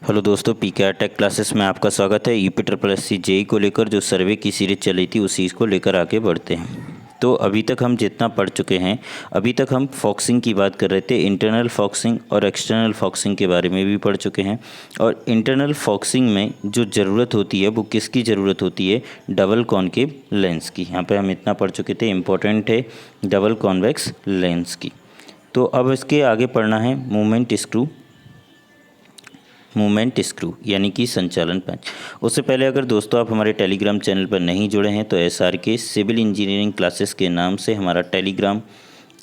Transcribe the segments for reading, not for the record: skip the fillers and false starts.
Hello दोस्तों, PKR take classes में आपका स्वागत है। UP triple S C JE को लेकर जो सर्वे की सीरीज चली थी उसी को लेकर आगे बढ़ते हैं। तो अभी तक हम जितना पढ़ चुके हैं, अभी तक हम फॉक्सिंग की बात कर रहे थे। इंटरनल फॉक्सिंग और एक्सटर्नल फॉक्सिंग के बारे में भी पढ़ चुके हैं। और इंटरनल फॉक्सिंग में जो ज़रूरत होती है वो किसकी ज़रूरत होती है? डबल कॉनकेव लेंस की। यहाँ पर हम इतना पढ़ चुके थे, इम्पोर्टेंट है डबल कॉन्वेक्स लेंस की। तो अब इसके आगे पढ़ना है मूवमेंट स्क्रू यानी कि संचालन पेंच। उससे पहले अगर दोस्तों आप हमारे टेलीग्राम चैनल पर नहीं जुड़े हैं तो SRK सिविल इंजीनियरिंग क्लासेस के नाम से हमारा टेलीग्राम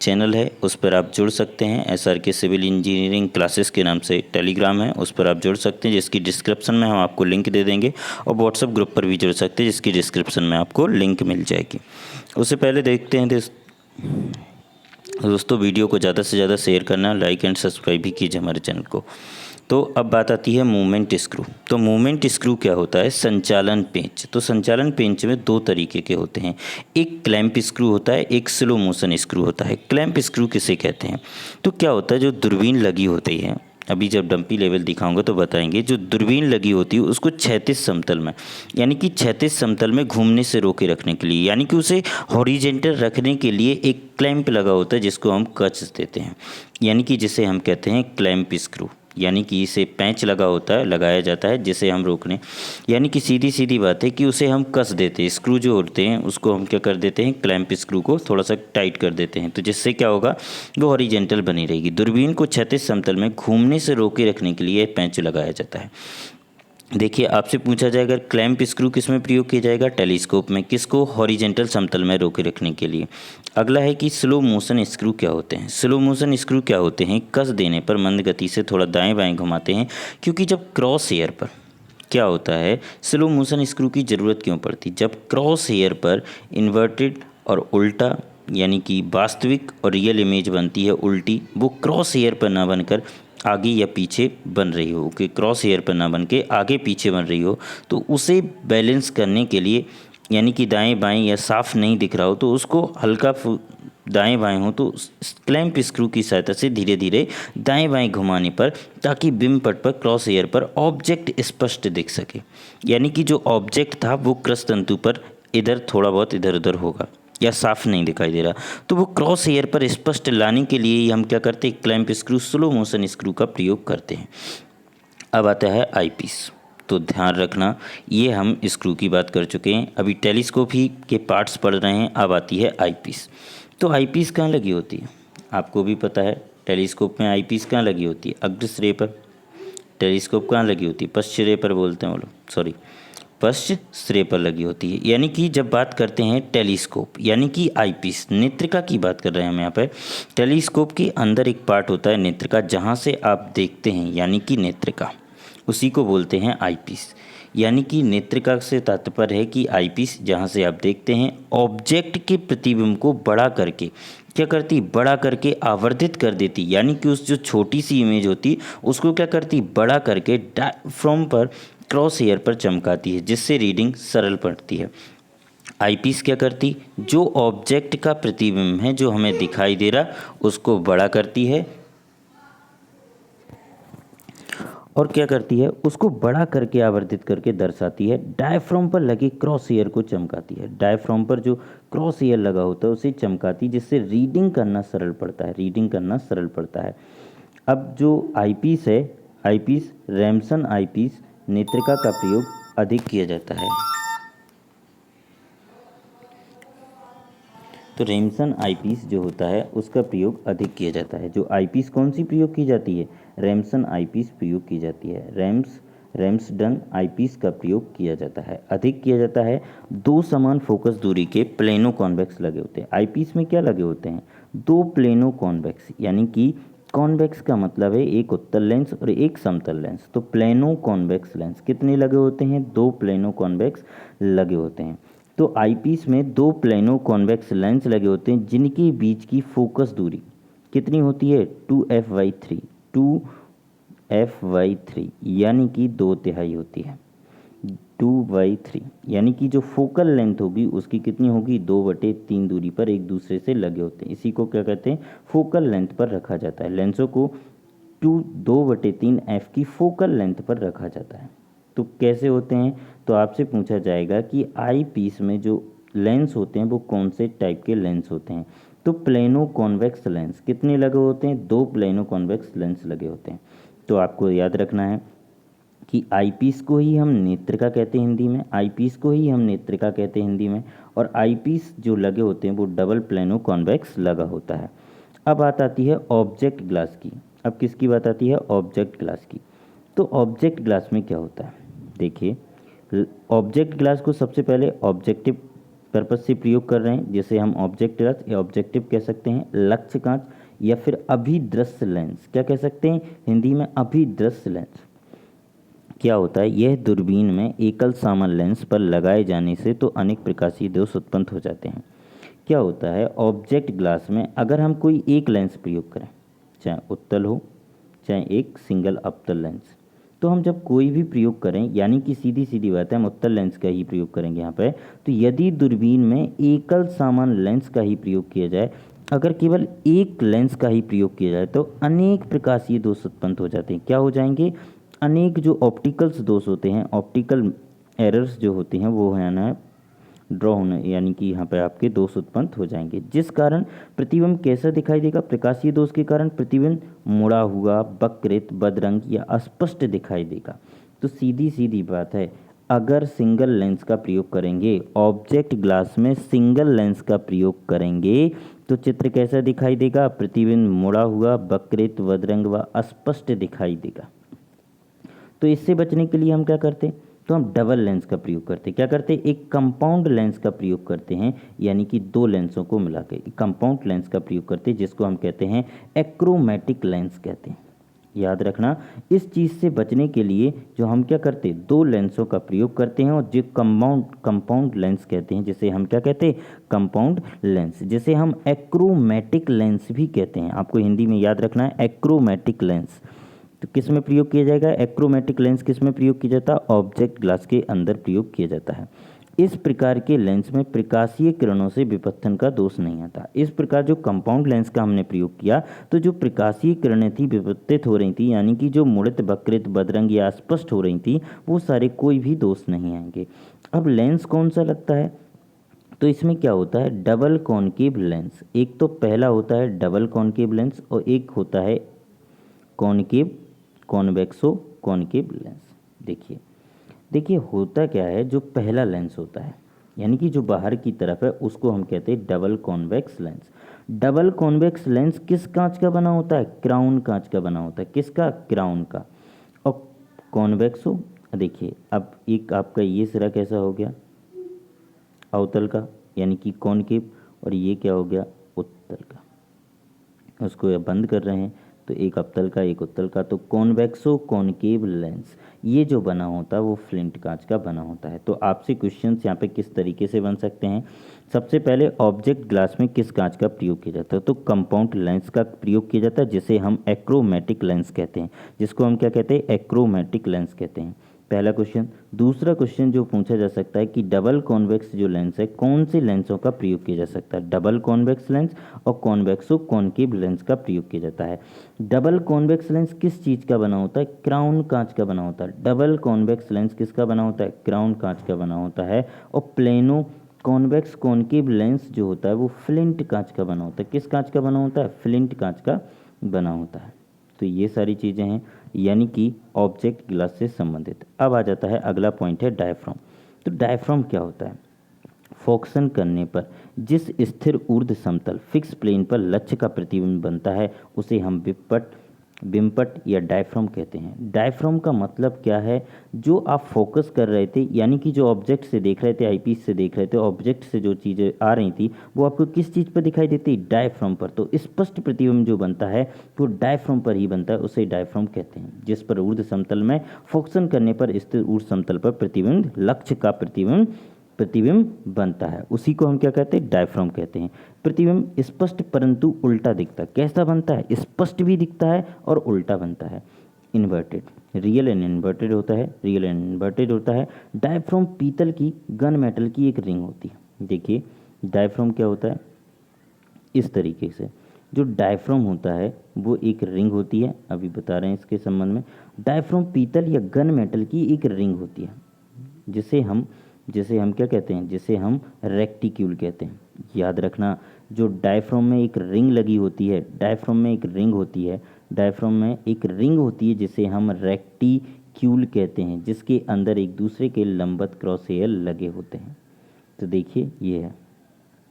चैनल है, उस पर आप जुड़ सकते हैं। SRK सिविल इंजीनियरिंग क्लासेस के नाम से टेलीग्राम है, उस पर आप जुड़ सकते हैं, जिसकी डिस्क्रिप्शन में हम आपको लिंक दे देंगे। और व्हाट्सएप ग्रुप पर भी जुड़ सकते हैं, जिसकी डिस्क्रिप्शन में आपको लिंक मिल जाएगी। उससे पहले देखते हैं दोस्तों, वीडियो को ज़्यादा से ज़्यादा शेयर करना, लाइक एंड सब्सक्राइब भी कीजिए हमारे चैनल को। तो अब बात आती है मूवमेंट स्क्रू। तो मूवमेंट स्क्रू क्या होता है? संचालन पेंच। तो संचालन पेंच में दो तरीके के होते हैं, एक क्लैंप स्क्रू होता है, एक स्लो मोशन स्क्रू होता है। क्लैंप स्क्रू किसे कहते हैं? तो क्या होता है, जो दूरबीन लगी होती है, अभी जब डंपी लेवल दिखाऊंगा तो बताएंगे, जो दूरबीन लगी होती है उसको क्षैतिज समतल में, यानी कि क्षैतिज समतल में घूमने से रोके रखने के लिए, यानी कि उसे हॉरिजेंटल रखने के लिए एक क्लैंप लगा होता है जिसको हम कच देते हैं, यानी कि जिसे हम कहते हैं क्लैंप स्क्रू। यानी कि इसे पैंच लगाया जाता है जिसे हम रोकने, यानी कि सीधी सीधी बात है कि उसे हम कस देते हैं। स्क्रू जो होते हैं उसको हम क्या कर देते हैं, क्लैंप स्क्रू को थोड़ा सा टाइट कर देते हैं, तो जिससे क्या होगा, वो हॉरिजेंटल बनी रहेगी। दूरबीन को क्षैतिज समतल में घूमने से रोके रखने के लिए पैंच लगाया जाता है। देखिए, आपसे पूछा जाएगा क्लैंप स्क्रू किस में प्रयोग किया जाएगा? टेलीस्कोप में। किसको? हॉरिजेंटल समतल में रोके रखने के लिए। अगला है कि स्लो मोशन स्क्रू क्या होते हैं? स्लो मोशन स्क्रू क्या होते हैं? कस देने पर मंद गति से थोड़ा दाएं बाएं घुमाते हैं, क्योंकि जब क्रॉस हेयर पर क्या होता है, स्लो मोशन स्क्रू की ज़रूरत क्यों पड़ती? जब क्रॉस हेयर पर इन्वर्टेड और उल्टा, यानी कि वास्तविक और रियल इमेज बनती है उल्टी, वो क्रॉस हेयर पर ना बनकर आगे या पीछे बन रही हो, कि क्रॉस हेयर पर ना बन के आगे पीछे बन रही हो, तो उसे बैलेंस करने के लिए, यानी कि दाएं बाएं या साफ नहीं दिख रहा हो तो उसको हल्का दाएं बाएं हो तो क्लैंप स्क्रू की सहायता से धीरे धीरे दाएं बाएं घुमाने पर, ताकि बिम पट पर क्रॉस हेयर पर ऑब्जेक्ट स्पष्ट दिख सके, यानी कि जो ऑब्जेक्ट था वो क्रस तंतु पर इधर थोड़ा बहुत इधर उधर होगा या साफ नहीं दिखाई दे रहा, तो वो क्रॉस हेयर पर स्पष्ट लाने के लिए ही हम क्या करते हैं, clamp screw, slow motion screw का प्रयोग करते हैं। अब आता है आईपीस। तो ध्यान रखना, ये हम स्क्रू की बात कर चुके हैं, अभी टेलीस्कोप ही के पार्ट्स पढ़ रहे हैं। अब आती है आईपीस। तो आईपीस कहाँ लगी होती है? आपको भी पता है, टेलीस्कोप में आईपीस कहाँ लगी होती है? अग्र श्रेय पर। टेलीस्कोप कहाँ लगी होती है? पश्च श्रेय पर बोलते हैं वो लोग, सॉरी, पश्च श्रेय पर लगी होती है। यानी कि जब बात करते हैं टेलीस्कोप यानी कि आईपीस, नेत्रिका की बात कर रहे हैं हम यहाँ पर। टेलीस्कोप के अंदर एक पार्ट होता है नेत्रिका, जहाँ से आप देखते हैं, यानी कि नेत्रिका, उसी को बोलते हैं आईपीस। यानी कि नेत्रिका से तात्पर्य है कि आईपीस जहाँ से आप देखते हैं, ऑब्जेक्ट के प्रतिबिंब को बड़ा करके क्या करती, बड़ा करके आवर्धित कर देती, यानी कि उस जो छोटी सी इमेज होती उसको क्या करती, बड़ा करके डायफ्राम पर, क्रॉस हेयर पर चमकाती है, जिससे रीडिंग सरल पड़ती है। आईपीस क्या करती, जो ऑब्जेक्ट का प्रतिबिंब है जो हमें दिखाई दे रहा उसको बड़ा करती है, और क्या करती है, उसको बड़ा करके आवर्धित करके दर्शाती है। डायफ्राम पर लगे क्रॉस हेयर को चमकाती है, डायफ्राम पर जो क्रॉस हेयर लगा होता है उसे चमकाती, जिससे रीडिंग करना सरल पड़ता है, रीडिंग करना सरल पड़ता है। अब जो आईपीस है, आईपीस, रैमसन आईपीस, नेत्रिका का प्रयोग अधिक किया जाता है। तो रैमसन आईपीस जो होता है उसका प्रयोग अधिक किया जाता है। जो आईपीस कौन सी प्रयोग की जाती है? रैमसन आईपीस प्रयोग की जाती है। रैम्सडन आईपीस का प्रयोग किया जाता है, अधिक किया जाता है। दो समान फोकस दूरी के प्लेनो कॉन्वेक्स लगे होते हैं। आईपीस में क्या लगे होते हैं? दो प्लेनो कॉन्वेक्स, यानी कि कॉन्वेक्स का मतलब है एक उत्तल लेंस और एक समतल लेंस। तो प्लेनो कॉन्वेक्स लेंस कितने लगे होते हैं? दो प्लेनो कॉन्वेक्स लगे होते हैं। तो आईपीस में दो प्लेनो कॉन्वेक्स लेंस लगे होते हैं, जिनके बीच की फोकस दूरी कितनी होती है? 2f/3, 2f/3, यानी कि 2/3 होती है। 2/3 यानी कि जो फोकल लेंथ होगी उसकी कितनी होगी? 2/3 दूरी पर एक दूसरे से लगे होते हैं। इसी को क्या कहते हैं? फोकल लेंथ पर रखा जाता है। लेंसों को 2/3 एफ की फोकल लेंथ पर रखा जाता है। तो कैसे होते हैं, तो आपसे पूछा जाएगा कि आई पीस में जो लेंस होते हैं वो कौन से टाइप के लेंस होते हैं। तो प्लेनो कॉन्वेक्स लेंस कितने लगे होते हैं, 2 प्लेनो कॉन्वेक्स लेंस लगे होते हैं। तो आपको याद रखना है कि आईपीस को ही हम नेत्रिका कहते हैं हिंदी में, आईपीस को ही हम नेत्रिका कहते हैं हिंदी में, और आईपीस जो लगे होते हैं वो डबल प्लेनो कॉन्वेक्स लगा होता है। अब बात आती है ऑब्जेक्ट ग्लास की। अब किसकी बात आती है, ऑब्जेक्ट ग्लास की। तो ऑब्जेक्ट ग्लास में क्या होता है, देखिए ऑब्जेक्ट ग्लास को सबसे पहले ऑब्जेक्टिव पर्पज से प्रयोग कर रहे हैं, जैसे हम ऑब्जेक्ट ग्लास या ऑब्जेक्टिव कह सकते हैं, लक्ष्य कांच या फिर अभिदृश्य लेंस, क्या कह सकते हैं हिंदी में, अभिदृश्य लेंस। क्या होता है, यह दूरबीन में एकल सामान लेंस पर लगाए जाने से तो अनेक प्रकाशीय दोष उत्पन्न हो जाते हैं। क्या होता है, ऑब्जेक्ट ग्लास में अगर हम कोई एक लेंस प्रयोग करें, चाहे उत्तल हो चाहे एक सिंगल अवतल लेंस, तो हम जब कोई भी प्रयोग करें, यानी कि सीधी सीधी बात है हम उत्तल लेंस का ही प्रयोग करेंगे यहाँ पे, तो यदि दूरबीन में एकल सामान लेंस का ही प्रयोग किया जाए, अगर केवल एक लेंस का ही प्रयोग किया जाए तो अनेक प्रकाशीय दोष उत्पन्न हो जाते हैं। क्या हो जाएंगे, अनेक जो ऑप्टिकल्स दोष होते हैं, ऑप्टिकल एरर्स जो होते हैं वो है ना ड्रॉ होने, यानी कि यहाँ पे आपके दोष उत्पन्न हो जाएंगे, जिस कारण प्रतिबिंब कैसा दिखाई देगा, प्रकाशीय दोष के कारण प्रतिबिंब मुड़ा हुआ, वक्रित, बदरंग या अस्पष्ट दिखाई देगा। तो सीधी सीधी बात है, अगर सिंगल लेंस का प्रयोग करेंगे, ऑब्जेक्ट ग्लास में सिंगल लेंस का प्रयोग करेंगे तो चित्र कैसा दिखाई देगा, प्रतिबिंब मुड़ा हुआ, वक्रित, बदरंग व अस्पष्ट दिखाई देगा। तो इससे बचने के लिए हम क्या करते हैं, तो हम डबल लेंस का प्रयोग करते हैं। क्या करते हैं, एक कंपाउंड लेंस का प्रयोग करते हैं, यानी कि 2 लेंसों को मिला के कंपाउंड लेंस का प्रयोग करते हैं, जिसको हम कहते हैं एक्रोमेटिक लेंस कहते हैं। याद रखना, इस चीज़ से बचने के लिए जो हम क्या करते हैं, 2 लेंसों का प्रयोग करते हैं, और जो कंपाउंड लेंस कहते हैं, जिसे हम क्या कहते हैं, कंपाउंड लेंस, जिसे हम एक्रोमेटिक लेंस भी कहते हैं। आपको हिंदी में याद रखना है एक्रोमेटिक लेंस। तो किस में प्रयोग किया जाएगा, एक्रोमेटिक लेंस किस में प्रयोग किया जाता है, ऑब्जेक्ट ग्लास के अंदर प्रयोग किया जाता है। इस प्रकार के लेंस में प्रकाशीय किरणों से विपत्तन का दोष नहीं आता। इस प्रकार जो कंपाउंड लेंस का हमने प्रयोग किया, तो जो प्रकाशीय किरणें थी विपत्तित हो रही थी, यानी कि जो मुड़ित, वक्रित, बदरंग या अस्पष्ट हो रही थी, वो सारे कोई भी दोष नहीं आएंगे। अब लेंस कौन सा लगता है, तो इसमें क्या होता है, डबल कॉनकेव लेंस। एक तो पहला होता है डबल कॉनकेव लेंस, और एक होता है कॉनकेव कॉन्वेक्सो कॉनकेव लेंस। देखिए देखिए होता क्या है, जो पहला लेंस होता है, यानी कि जो बाहर की तरफ है, उसको हम कहते हैं double convex lens. Double convex lens किस कांच का बना होता है, क्राउन कांच का बना होता है। किसका, क्राउन का। और कॉन्वेक्सो, देखिए अब एक आपका ये सिरा कैसा हो गया, अवतल का, यानी कि कॉनकेव, और ये क्या हो गया, उत्तल का। उसको बंद कर रहे हैं, तो एक अवतल का एक उत्तल का। तो कॉन्वेक्सो कॉनकेव लेंस ये जो बना होता है वो फ्लिंट कांच का बना होता है। तो आपसे क्वेश्चंस यहाँ पे किस तरीके से बन सकते हैं, सबसे पहले ऑब्जेक्ट ग्लास में किस कांच का प्रयोग किया जाता है, तो कंपाउंड लेंस का प्रयोग किया जाता है, जिसे हम एक्रोमेटिक लेंस कहते हैं, जिसको हम क्या कहते हैं, एक्रोमेटिक लेंस कहते हैं। पहला क्वेश्चन। दूसरा क्वेश्चन जो पूछा जा सकता है कि डबल कॉन्वेक्स जो लेंस है, कौन से लेंसों का प्रयोग किया जा सकता है, डबल कॉन्वेक्स लेंस और कॉन्वेक्सो कॉनकेव लेंस का प्रयोग किया जाता है। डबल कॉन्वेक्स लेंस किस चीज़ का बना होता है, क्राउन कांच का बना होता है। डबल कॉन्वेक्स लेंस किसका बना होता है, क्राउन कांच का बना होता है। और प्लेनो कॉन्वेक्स कॉनकेव लेंस जो होता है वो फ्लिंट कांच का बना होता है। किस कांच का बना होता है, फ्लिंट कांच का बना होता है। तो ये सारी चीज़ें हैं, यानी कि ऑब्जेक्ट ग्लास से संबंधित। अब आ जाता है अगला पॉइंट है डायफ्राम। तो डायफ्राम क्या होता है, फोकसन करने पर जिस स्थिर ऊर्ध्व समतल फिक्स प्लेन पर लक्ष्य का प्रतिबिंब बनता है उसे हम बिम्पट या डायफ्राम कहते हैं। डायफ्राम का मतलब क्या है, जो आप फोकस कर रहे थे, यानी कि जो ऑब्जेक्ट से देख रहे थे, आईपीस से देख रहे थे, ऑब्जेक्ट से जो चीज़ें आ रही थी वो आपको किस चीज़ पर दिखाई देती, डायफ्राम पर। तो स्पष्ट प्रतिबिंब जो बनता है वो डायफ्राम पर ही बनता है, उसे डायफ्राम कहते हैं। जिस पर ऊर्ध्व समतल में फोकसन करने पर स्थिर ऊर्ध्व समतल पर प्रतिबिंब, लक्ष्य का प्रतिबिंब बनता है, उसी को हम क्या कहते हैं, डायफ्राम कहते हैं। प्रतिबिंब स्पष्ट परंतु उल्टा दिखता है। कैसा बनता है, स्पष्ट भी दिखता है और उल्टा बनता है, इन्वर्टेड। रियल एंड इन्वर्टेड होता है, रियल एंड इन्वर्टेड होता है। डायफ्राम पीतल की, गन मेटल की एक रिंग होती है। देखिए डायफ्राम क्या होता है, इस तरीके से जो डायफ्राम होता है वो एक रिंग होती है, अभी बता रहे हैं इसके संबंध में। डायफ्राम पीतल या गन मेटल की एक रिंग होती है, जिसे हम क्या कहते हैं, जिसे हम रेक्टिक्यूल कहते हैं। याद रखना, जो डायफ्राम में एक रिंग लगी होती है, डायफ्राम में एक रिंग होती है, डायफ्राम में एक रिंग होती है जिसे हम रेक्टिक्यूल कहते हैं, जिसके अंदर एक दूसरे के लंबवत क्रॉस हेयर लगे होते हैं। तो देखिए ये है,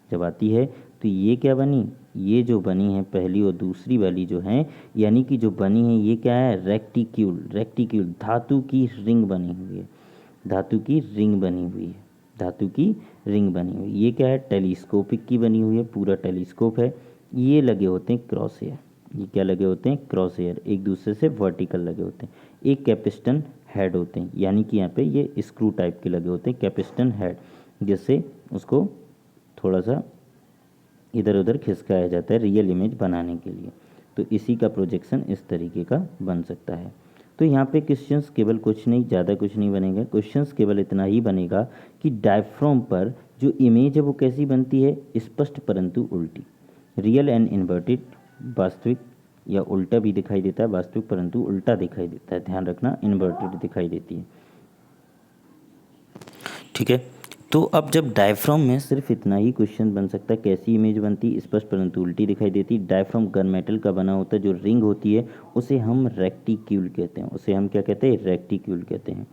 जब आती है तो ये क्या बनी, ये जो बनी है पहली और दूसरी वाली जो है, यानी कि जो बनी है ये क्या है, रेक्टिक्यूल। रेक्टिक्यूल धातु की रिंग बनी हुई है, धातु की रिंग बनी हुई है, धातु की रिंग बनी हुई। ये क्या है, टेलीस्कोपिक की बनी हुई है, पूरा टेलीस्कोप है। ये लगे होते हैं क्रॉस हेयर, ये क्या लगे होते हैं, क्रॉस हेयर, एक दूसरे से वर्टिकल लगे होते हैं। एक कैपिस्टन हेड होते हैं, यानी कि यहाँ पे ये स्क्रू टाइप के लगे होते हैं, कैपिस्टन हेड, जिससे उसको थोड़ा सा इधर उधर खिसकाया जाता है रियल इमेज बनाने के लिए। तो इसी का प्रोजेक्शन इस तरीके का बन सकता है। तो यहाँ पे क्वेश्चंस केवल कुछ नहीं, ज़्यादा कुछ नहीं बनेगा, क्वेश्चंस केवल इतना ही बनेगा कि डायफ्राम पर जो इमेज है वो कैसी बनती है, स्पष्ट परंतु उल्टी, रियल एंड इन्वर्टेड, वास्तविक या उल्टा भी दिखाई देता है, वास्तविक परंतु उल्टा दिखाई देता है, ध्यान रखना, इन्वर्टेड दिखाई देती है। ठीक है, तो अब जब डायफ्राम में सिर्फ इतना ही क्वेश्चन बन सकता है, कैसी इमेज बनती, स्पष्ट परंतु उल्टी दिखाई देती। डायफ्राम गन मेटल का बना होता है, जो रिंग होती है उसे हम रेक्टिक्यूल कहते हैं, उसे हम क्या कहते हैं, रेक्टिक्यूल कहते हैं।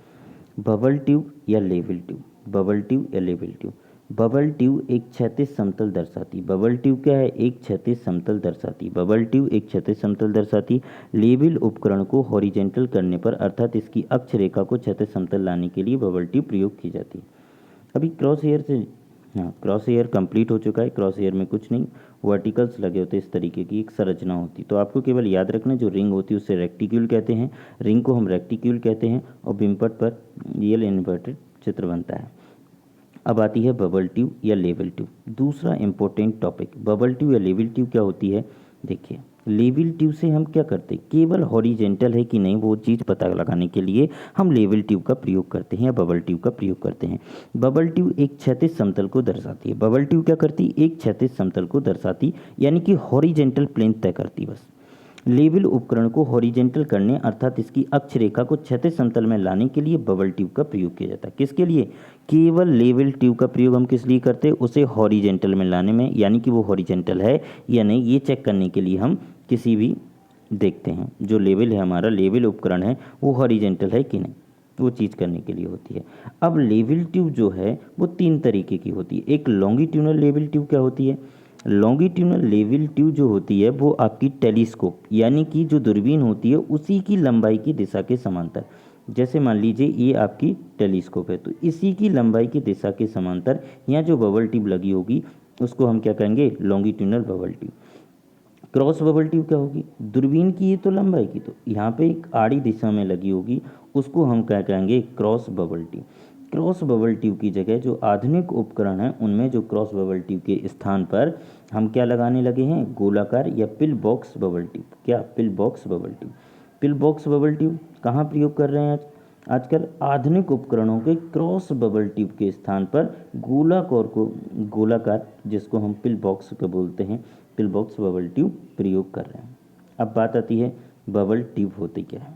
बबल ट्यूब या लेवल ट्यूब, बबल ट्यूब या लेवल ट्यूब। बबल ट्यूब एक क्षैतिज समतल दर्शाती, बबल ट्यूब क्या है, एक क्षैतिज समतल दर्शाती, बबल ट्यूब एक क्षैतिज समतल दर्शाती। लेवल उपकरण को हॉरिजेंटल करने पर, अर्थात इसकी अक्ष रेखा को क्षैतिज समतल लाने के लिए बबल ट्यूब प्रयोग की जाती है। अभी क्रॉस हेयर से, हाँ क्रॉस हेयर कंप्लीट हो चुका है, क्रॉस हेयर में कुछ नहीं, वर्टिकल्स लगे होते हैं, इस तरीके की एक संरचना होती। तो आपको केवल याद रखना, जो रिंग होती है उससे रेक्टिक्यूल कहते हैं, रिंग को हम रेक्टिक्यूल कहते हैं, और बिम्पट पर रियल इन्वर्टेड चित्र बनता है। अब आती है बबल ट्यूब या लेवल ट्यूब, दूसरा इंपॉर्टेंट टॉपिक। बबल ट्यूब या लेवल ट्यूब क्या होती है, देखिए लेवल ट्यूब से हम क्या करते हैं, केवल हॉरिजेंटल है कि नहीं वो चीज़ पता लगाने के लिए हम लेवल ट्यूब का प्रयोग करते हैं या बबल ट्यूब का प्रयोग करते हैं। बबल ट्यूब एक क्षैतिज समतल को दर्शाती है, बबल ट्यूब क्या करती है, एक क्षैतिज समतल को दर्शाती, यानी कि हॉरिजेंटल प्लेन तय करती बस। लेवल उपकरण को हॉरिजेंटल करने, अर्थात इसकी अक्ष रेखा को क्षैतिज समतल में लाने के लिए बबल ट्यूब का प्रयोग किया जाता है। किसके लिए, केवल लेवल ट्यूब का प्रयोग हम किस लिए करते हैं, उसे हॉरिजेंटल में लाने में, यानी कि वो हॉरिजेंटल है या नहीं ये चेक करने के लिए हम किसी भी देखते हैं, जो लेवल है हमारा लेवल उपकरण है वो हॉरिजेंटल है कि नहीं, वो चीज़ करने के लिए होती है। अब लेवल ट्यूब जो है वो तीन तरीके की होती है। एक लॉन्गिट्यूनल लेवल ट्यूब क्या होती है, लॉन्गिट्यूनल लेवल ट्यूब जो होती है वो आपकी टेलीस्कोप, यानी कि जो दूरबीन होती है उसी की लंबाई की दिशा के समांतर, जैसे मान लीजिए ये आपकी टेलीस्कोप है, तो इसी की लंबाई की दिशा के समांतर यहाँ जो बबल ट्यूब लगी होगी उसको हम क्या कहेंगे, longitudinal bubble tube. Cross bubble tube क्या होगी, दूरबीन की ये तो लंबाई की, तो यहाँ पे एक आड़ी दिशा में लगी होगी, उसको हम क्या कहेंगे, cross bubble tube. Cross bubble tube की जगह जो आधुनिक उपकरण हैं उनमें जो क्रॉस बबल ट्यूब के स्थान पर हम क्या लगाने लगे हैं, गोलाकार या पिल बॉक्स बबल ट्यूब। क्या, pill box bubble tube. Pill box bubble tube कहाँ प्रयोग कर रहे हैं आज, आजकल आधुनिक उपकरणों के क्रॉस बबल ट्यूब के स्थान पर गोलाकार, जिसको हम पिल बॉक्स को बोलते हैं, पिल बॉक्स बबल ट्यूब प्रयोग कर रहे हैं। अब बात आती है बबल ट्यूब होती क्या है।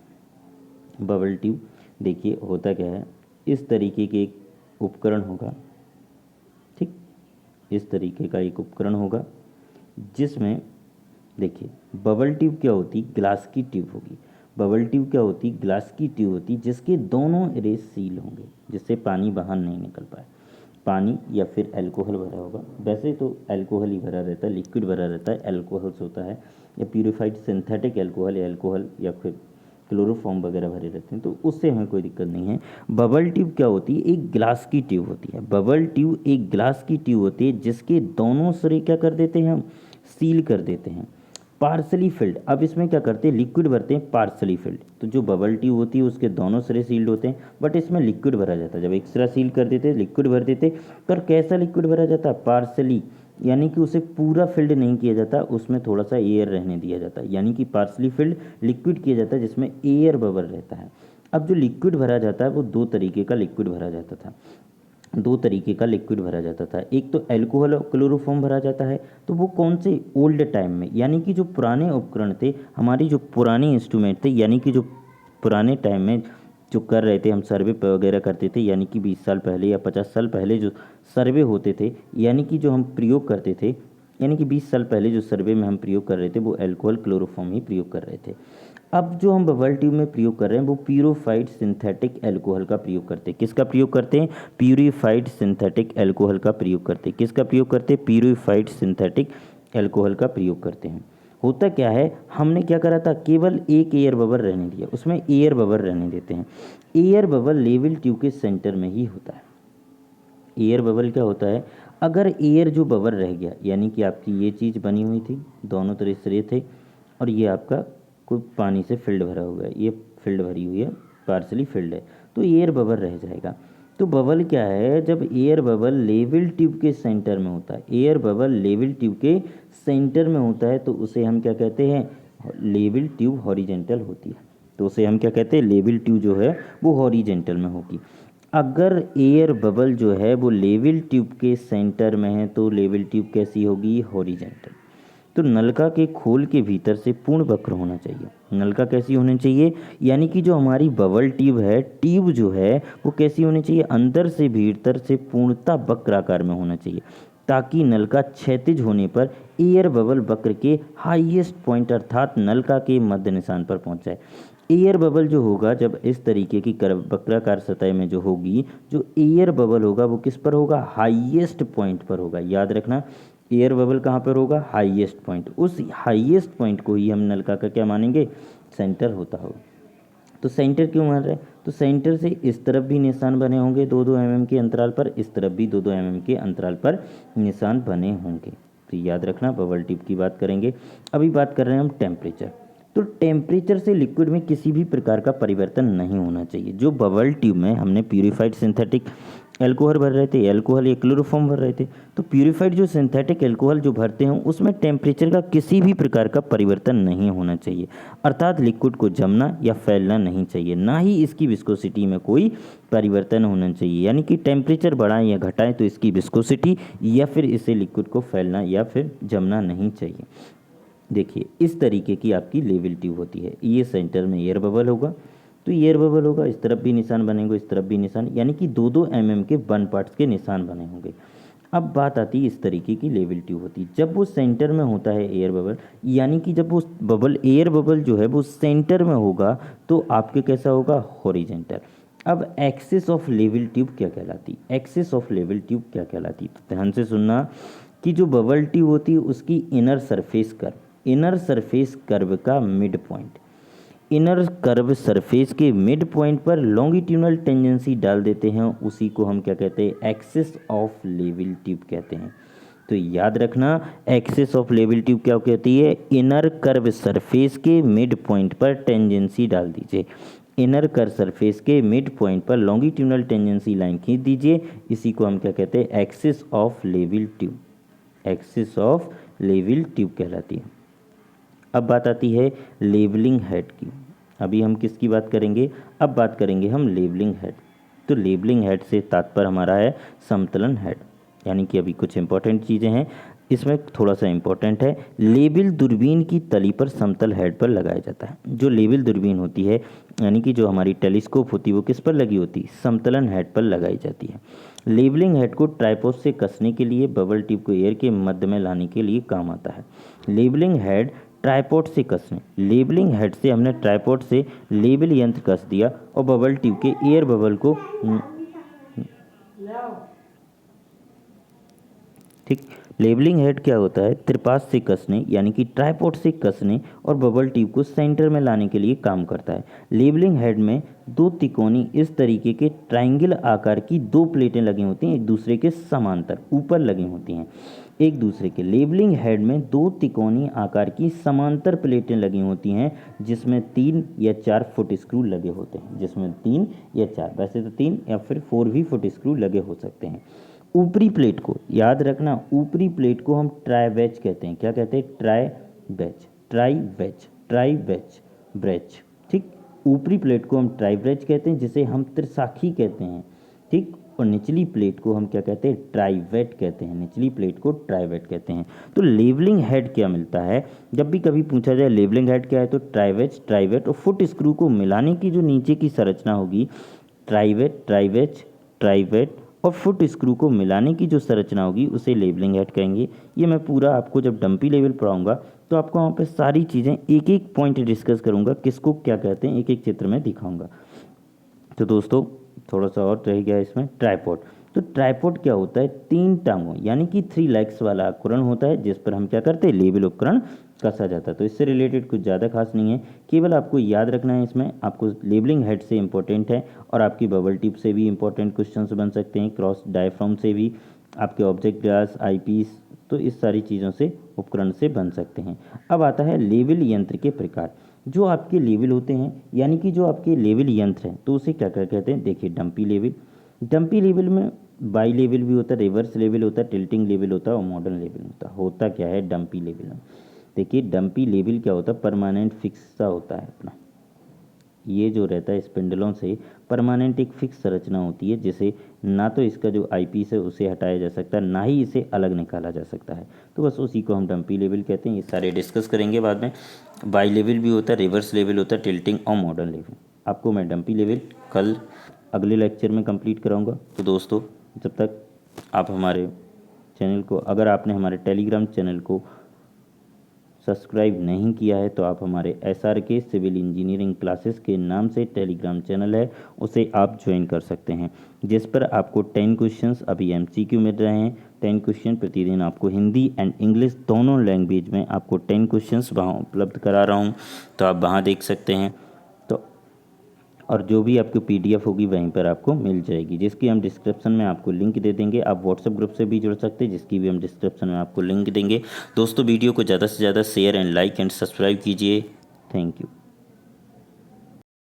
बबल ट्यूब देखिए होता क्या है, इस तरीके के एक उपकरण होगा, ठीक, इस तरीके का एक उपकरण होगा जिसमें देखिए बबल ट्यूब क्या होती, ग्लास की ट्यूब होगी। बबल ट्यूब क्या होती, ग्लास की ट्यूब होती, जिसके दोनों रेस सील होंगे, जिससे पानी बाहर नहीं निकल पाए। पानी या फिर अल्कोहल भरा होगा, वैसे तो अल्कोहल ही भरा रहता है, लिक्विड भरा रहता है, अल्कोहल्स होता है, या प्यूरिफाइड सिंथेटिक अल्कोहल या फिर क्लोरोफॉर्म वगैरह भरे रहते हैं, तो उससे हमें कोई दिक्कत नहीं है। बबल ट्यूब क्या होती है, एक ग्लास की ट्यूब होती है। बबल ट्यूब एक ग्लास की ट्यूब होती है जिसके दोनों सिरे क्या कर देते हैं, हम सील कर देते हैं, पार्सली फिल्ड। अब इसमें क्या करते हैं, लिक्विड भरते हैं, पार्सली फिल्ड। तो जो बबल ट्यूब होती है उसके दोनों सिरे सील्ड होते हैं, बट इसमें लिक्विड भरा जाता है। जब एक सिरा सील कर देते, लिक्विड भर देते, पर कैसा लिक्विड भरा जाता है, पार्सली, यानी कि उसे पूरा फिल्ड नहीं किया जाता, उसमें थोड़ा सा एयर रहने दिया जाता है, यानी कि पार्सली फिल्ड लिक्विड किया जाता है जिसमें एयर बबल रहता है। अब जो लिक्विड भरा जाता है वो दो तरीके का लिक्विड भरा जाता था। दो तरीके का लिक्विड भरा जाता था। एक तो अल्कोहल और क्लोरोफॉर्म भरा जाता है। तो वो कौन से, ओल्ड टाइम में, यानी कि जो पुराने उपकरण थे, हमारी जो पुरानी इंस्ट्रूमेंट थे, यानी कि जो पुराने टाइम में जो कर रहे थे, हम सर्वे वगैरह करते थे, यानी कि 20 साल पहले या 50 साल पहले जो सर्वे होते थे, यानी कि जो हम प्रयोग करते थे, यानी कि 20 साल पहले जो सर्वे में हम प्रयोग कर रहे थे वो अल्कोहल क्लोरोफॉर्म ही प्रयोग कर रहे थे। अब जो हम बबल ट्यूब में प्रयोग कर रहे हैं वो प्यूरिफाइड सिंथेटिक एल्कोहल का प्रयोग करते हैं। किसका प्रयोग करते हैं? प्यूरिफाइड सिंथेटिक एल्कोहल का प्रयोग करते हैं। किसका प्रयोग करते हैं? प्यूरिफाइड सिंथेटिक एल्कोहल का प्रयोग करते हैं। होता क्या है, हमने क्या करा था, केवल एक एयर बबल रहने दिया, उसमें एयर बबल रहने देते हैं। एयर बबल लेवल ट्यूब के सेंटर में ही होता है। एयर बबल क्या होता है, अगर एयर जो बबल रह गया, यानी कि आपकी ये चीज़ बनी हुई थी, दोनों तरह से थे, और ये आपका कोई पानी से फिल्ड भरा हुआ है, ये फिल्ड भरी हुई है, पार्सली फिल्ड है, तो एयर बबल रह जाएगा। तो बबल क्या है, जब एयर बबल लेवल ट्यूब के सेंटर में होता है, एयर बबल लेवल ट्यूब के सेंटर में होता है, तो उसे हम क्या कहते हैं, लेवल ट्यूब हॉरिजेंटल होती है। तो उसे हम क्या कहते हैं, लेवल ट्यूब जो है वो हॉरिजेंटल में होगी। अगर एयर बबल जो है वो लेवल ट्यूब के सेंटर में है तो लेवल ट्यूब कैसी होगी, हॉरिजेंटल। तो नलका के खोल के भीतर से पूर्ण वक्र होना चाहिए। नलका कैसी होनी चाहिए, यानी कि जो हमारी बबल ट्यूब है, ट्यूब जो है वो कैसी होनी चाहिए, अंदर से भीतर से पूर्णतः वक्राकार में होना चाहिए, ताकि नलका क्षैतिज होने पर एयर बबल वक्र के हाईएस्ट पॉइंट अर्थात नलका के मध्य निशान पर पहुंच जाए। एयर बबल जो होगा जब इस तरीके की वक्राकार सतह में जो होगी, जो एयर बबल होगा वो किस पर होगा, हाईएस्ट पॉइंट पर होगा। याद रखना, एयर बबल कहाँ पर होगा, हाईएस्ट पॉइंट। उस हाईएस्ट पॉइंट को ही हम नलका का क्या मानेंगे, सेंटर होता होगा। तो सेंटर क्यों मान रहे हैं, तो सेंटर से इस तरफ भी निशान बने होंगे 2-2 mm के अंतराल पर, इस तरफ भी 2-2 mm के अंतराल पर निशान बने होंगे। तो याद रखना, बबल टिप की बात करेंगे। अभी बात कर रहे हैं हम टेम्परेचर। तो टेम्परेचर से लिक्विड में किसी भी प्रकार का परिवर्तन नहीं होना चाहिए। जो बबल ट्यूब में हमने प्यूरिफाइड सिंथेटिक एल्कोहल भर रहे थे, एल्कोहल या क्लोरोफॉर्म भर रहे थे, तो प्यूरिफाइड जो सिंथेटिक एल्कोहल जो भरते हैं उसमें टेम्परेचर का किसी भी प्रकार का परिवर्तन नहीं होना चाहिए, अर्थात लिक्विड को जमना या फैलना नहीं चाहिए, ना ही इसकी विस्कोसिटी में कोई परिवर्तन होना चाहिए। यानी कि टेम्परेचर बढ़ाएं या घटाएं तो इसकी विस्कोसिटी या फिर इसे लिक्विड को फैलना या फिर जमना नहीं चाहिए। देखिए, इस तरीके की आपकी लेवल ट्यूब होती है। ये सेंटर में एयर बबल होगा, तो एयर बबल होगा, इस तरफ भी निशान बनेंगे, इस तरफ भी निशान, यानी कि 2-2 mm के 1 पार्ट्स के निशान बने होंगे। अब बात आती है इस तरीके की लेवल ट्यूब होती है। जब वो सेंटर में होता है एयर बबल, यानी कि जब वो बबल, एयर बबल जो है वो सेंटर में होगा, तो आपके कैसा होगा, हॉरिजेंटल। अब एक्सिस ऑफ लेवल ट्यूब क्या कहलाती, एक्सिस ऑफ लेवल ट्यूब क्या कहलाती, तो ध्यान से सुनना कि जो बबल ट्यूब होती है उसकी inner surface curve, inner surface curve का mid point, inner curve surface के मिड पॉइंट पर लॉन्गिट्यूनल टेंजेंसी डाल देते हैं, उसी को हम क्या कहते हैं, एक्सिस ऑफ लेवल ट्यूब कहते हैं। तो याद रखना, एक्सिस ऑफ लेवल ट्यूब क्या कहती है, इनर कर्व सरफेस के मिड पॉइंट पर टेंजेंसी डाल दीजिए, इनर कर्व सरफेस के मिड पॉइंट पर लॉन्गिट्यूनल टेंजेंसी लाइन खींच दीजिए, इसी को हम क्या कहते हैं, axis of level tube, axis of level tube कहलाती है। अब बात आती है लेवलिंग हेड की। अभी हम किसकी बात करेंगे, अब बात करेंगे हम लेवलिंग हेड। तो लेवलिंग हेड से तात्पर्य हमारा है समतलन हेड, यानी कि अभी कुछ इंपॉर्टेंट चीज़ें हैं इसमें, थोड़ा सा इंपॉर्टेंट है। लेवल दूरबीन की तली पर समतल हेड पर लगाया जाता है। जो लेवल दूरबीन होती है, यानी कि जो हमारी टेलीस्कोप होती है, वो किस पर लगी होती है, समतलन हेड पर लगाई जाती है। लेवलिंग हेड को ट्राइपॉड से कसने के लिए, बबल टिप को एयर के मध्य में लाने के लिए काम आता है। लेवलिंग हेड ट्राइपॉड से कसने, लेवलिंग हेड से हमने ट्राइपॉड से लेवल यंत्र कस दिया और बबल ट्यूब के एयर बबल को ठीक। लेवलिंग हेड क्या होता है, त्रिपात से कसने यानी कि ट्राइपॉड से कसने और बबल ट्यूब को सेंटर में लाने के लिए काम करता है। लेवलिंग हेड में दो तिकोनी इस तरीके के ट्रायंगल आकार की दो प्लेटें लगी होती हैं, एक दूसरे के समांतर ऊपर लगी होती हैं एक दूसरे के। लेवलिंग हेड में दो तिकोनी आकार की समांतर प्लेटें लगी होती हैं, जिसमें 3 या 4 फुट स्क्रू लगे होते हैं, जिसमें 3 या 4, वैसे तो 3 या फिर 4 भी फुट स्क्रू लगे हो सकते हैं। ऊपरी प्लेट को याद रखना, ऊपरी प्लेट को हम ट्राई वेज कहते हैं। क्या कहते हैं, ट्राई वेज, ट्राई वेज, ट्राई वेज ब्रेच। ठीक, ऊपरी प्लेट को हम ट्राई वेज कहते हैं, जिसे हम त्रिशाखी कहते हैं। ठीक, और निचली प्लेट को हम क्या कहते हैं, ट्राइवेट कहते हैं, निचली प्लेट को ट्राइवेट कहते हैं। तो लेवलिंग हेड क्या मिलता है, जब भी कभी पूछा जाए लेवलिंग हेड क्या है, तो ट्राइवेट, ट्राइवेट और फुट स्क्रू को मिलाने की जो नीचे की संरचना होगी, ट्राइवेट, ट्राइवेट, ट्राइवेट और फुट स्क्रू को मिलाने की जो संरचना होगी उसे लेवलिंग हेड कहेंगे। ये मैं पूरा आपको जब डंपी लेवल पढ़ाऊंगा तो आपको वहाँ पे सारी चीज़ें एक एक पॉइंट डिस्कस करूँगा, किसको क्या कहते हैं एक एक चित्र में दिखाऊंगा। तो दोस्तों थोड़ा सा और रह गया इसमें ट्राइपॉड। तो ट्राइपॉड क्या होता है, 3 टांगों यानी कि 3 लेग्स वाला उपकरण होता है जिस पर हम क्या करते हैं, लेवल उपकरण कसा जाता है। तो इससे रिलेटेड कुछ ज़्यादा खास नहीं है, केवल आपको याद रखना है इसमें आपको लेवलिंग हेड से इंपॉर्टेंट है और आपकी बबल टिप से भी इंपॉर्टेंट क्वेश्चंस बन सकते हैं, क्रॉस डायफ्राम से भी, आपके ऑब्जेक्ट ग्लास, आईपीस, तो इस सारी चीज़ों से उपकरण से बन सकते हैं। अब आता है लेवल यंत्र के प्रकार। जो आपके लेवल होते हैं यानी कि जो आपके लेवल यंत्र हैं तो उसे क्या क्या कहते हैं, देखिए डंपी लेवल। डंपी लेवल में बाई लेवल भी होता है, रिवर्स लेवल होता है, टिल्टिंग लेवल होता है और मॉडर्न लेवल होता है। होता क्या है डंपी लेवल में, देखिए डंपी लेवल क्या होता है, परमानेंट फिक्स सा होता है अपना, ये जो रहता है स्पिंडलों से परमानेंट एक फिक्स संरचना होती है जिसे ना तो इसका जो आईपीस है उसे हटाया जा सकता है, ना ही इसे अलग निकाला जा सकता है। तो बस उसी को हम डंपी लेवल कहते हैं। ये सारे डिस्कस करेंगे बाद में। बाई लेवल भी होता है, रिवर्स लेवल होता है, टिल्टिंग और मॉडर्न लेवल। आपको मैं डंपी लेवल कल अगले लेक्चर में कंप्लीट कराऊंगा। तो दोस्तों जब तक आप हमारे चैनल को, अगर आपने हमारे टेलीग्राम चैनल को सब्सक्राइब नहीं किया है तो आप हमारे SRK सिविल इंजीनियरिंग क्लासेस के नाम से टेलीग्राम चैनल है, उसे आप ज्वाइन कर सकते हैं, जिस पर आपको 10 क्वेश्चंस अभी MCQ मिल रहे हैं। 10 क्वेश्चन प्रतिदिन आपको हिंदी एंड इंग्लिश दोनों लैंग्वेज में आपको 10 क्वेश्चंस वहाँ उपलब्ध करा रहा हूँ, तो आप वहाँ देख सकते हैं। तो और जो भी आपको PDF होगी वहीं पर आपको मिल जाएगी, जिसकी हम डिस्क्रिप्शन में आपको लिंक दे देंगे। आप व्हाट्सएप ग्रुप से भी जुड़ सकते हैं, जिसकी भी हम डिस्क्रिप्शन में आपको लिंक देंगे। दोस्तों वीडियो को ज़्यादा से ज़्यादा share and like and subscribe कीजिए। Thank you.